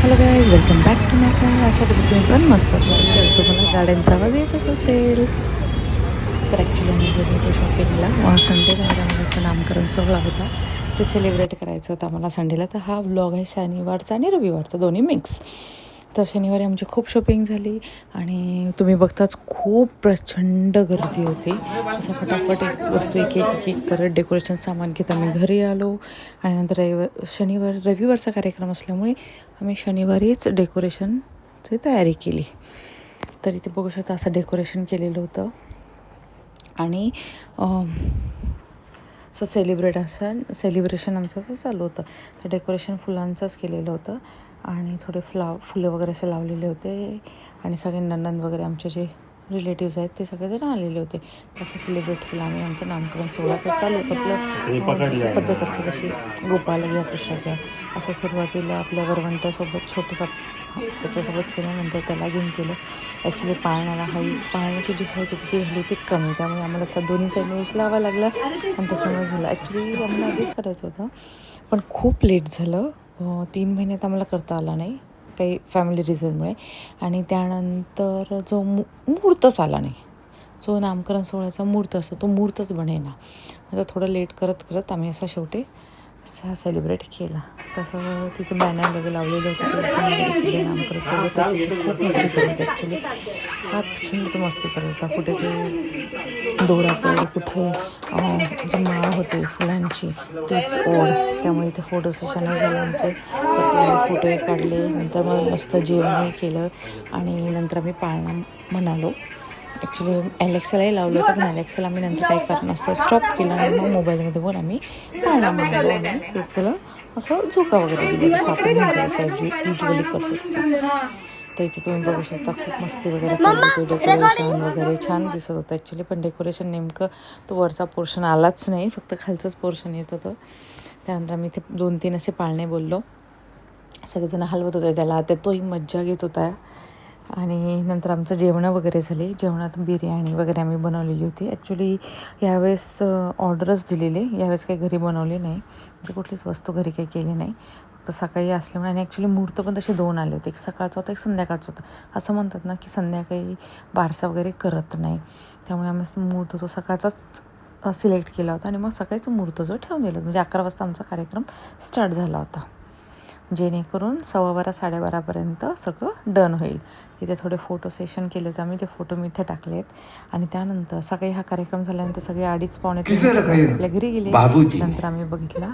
Hello guys, welcome back to my channel. अशा कधी तुम्ही पण मस्त असाल तर तुम्हाला गाड्यांचा आवाज येतच असेल. तर ॲक्च्युली मी गेलो होतो शॉपिंगला. संडेला माझ्या मुलाचं नामकरण सोहळा होता, ते सेलिब्रेट करायचं होतं आम्हाला संडेला. तर हा व्लॉग आहे शनिवारचा आणि रविवारचा, दोन्ही मिक्स. तर शनिवारी आमची खूप शॉपिंग झाली आणि तुम्ही बघताच खूप प्रचंड गर्दी होती. असं फटाफट एक वस्तू एक एक एक करत डेकोरेशन सामान घेत आम्ही घरी आलो. आणि नंतर रविवारचा कार्यक्रम असल्यामुळे आम्ही शनिवारीच डेकोरेशनची तयारी केली. तर इथे बघू शकता असं डेकोरेशन केलेलं होतं. आणि असं सेलिब्रेशन आमचं असं चालू होतं. तर डेकोरेशन फुलांचंच केलेलं होतं आणि थोडे फुलं वगैरे असे लावलेले होते. आणि सगळे नणंद वगैरे आमचे जे रिलेटिव्स आहेत ते सगळेजण आलेले होते. तसं सेलिब्रेट केलं आम्ही आमचं नामकरण सोहळा. तर चालू होतं जशी पद्धत असते तशी, गोपाल घ्या, कृष्ण घ्या, असं सुरुवातीला आपल्या वरवंट्यासोबत छोटंसं त्याच्यासोबत केल्यानंतर त्याला घेऊन केलं. ॲक्च्युली पाळण्याची जी हाईट होती ती झाली ती कमी, त्यामुळे आम्हाला दोन्ही साईडने उचलावं लागलं आणि त्याच्यामुळे झालं. ॲक्च्युली आम्हाला आधीच करायचं होतं पण खूप लेट झालं. 3 महिन्यात आम्हाला करता आला नाही काही फॅमिली रिझनमुळे. आणि त्यानंतर जो मुहूर्तच आला नाही, जो नामकरण सोहळ्याचा मुहूर्त असतो तो मुहूर्तच बनेना. आता थोडं लेट करत करत आम्ही असं शेवटी सेलिब्रेट केला. तसं तिथे बॅनर वगैरे लावलेलं होतं नामकरण सोहळं. त्याची खूप मस्ती करत होते. ॲक्च्युली फार प्रचंड मस्ती करत होता. कुठे ते दोराचं, कुठे जी माळ होती फुलांची तीच ओढ. त्यामुळे इथे फोटो सेशनही झालं आमचे. फोटोही काढले. नंतर मग मस्त जेवणही केलं आणि नंतर आम्ही पाळणा म्हणालो. ॲक्च्युली ॲलेक्सालाही लावलं होतं पण ॲलेक्साला आम्ही नंतर काही कारणास्तव स्टॉप केलं आणि मग मोबाईलमध्ये बघून आम्ही पाळणा म्हणालो आणि तेच त्याला असं झोका वगैरे दिलं जसं आपण म्हणतो तसं युजली करतो तसं. तर इथे तुम्ही बघू शकता खूप मस्ती वगैरे चालली होती. डेकोरेशन वगैरे छान दिसत होतं ॲक्च्युली. पण डेकोरेशन नेमकं तो वरचा पोर्शन आलाच नाही, फक्त खालचंच पोर्शन येत होतं. त्यानंतर आम्ही इथे 2-3 असे पाळणे बोललो. सगळेजण हलवत होते त्याला, त्या तोही मज्जा घेत होता. आणि नंतर आमचं जेवणं वगैरे झाली. जेवणात बिर्याणी वगैरे आम्ही बनवलेली होती. ॲक्च्युली यावेळेस ऑर्डरच दिलेली, यावेळेस काही घरी बनवली नाही, म्हणजे कुठलीच वस्तू घरी काही केली नाही. फक्त सकाळी असल्यामुळे. आणि ॲक्च्युली मुहूर्त पण तसे 2 आले होते, एक सकाळचा होता एक संध्याकाळचा होता. असं म्हणतात ना की संध्याकाळी बारसा वगैरे करत नाही, त्यामुळे आम्ही मुहूर्त तो सकाळचाच सिलेक्ट केला होता आणि मग सकाळीचं मुहूर्त जो ठेवून दिला. म्हणजे 11 वाजता आमचा कार्यक्रम स्टार्ट झाला होता, जेणेकरून 12:15 साडेबारापर्यंत सगळं डन होईल. तिथे थोडे फोटो सेशन केले होते आम्ही, ते फोटो मी इथे टाकलेत. आणि त्यानंतर सकाळी हा कार्यक्रम झाल्यानंतर सगळे 2:30-2:45 आपल्या घरी गेले. नंतर आम्ही बघितला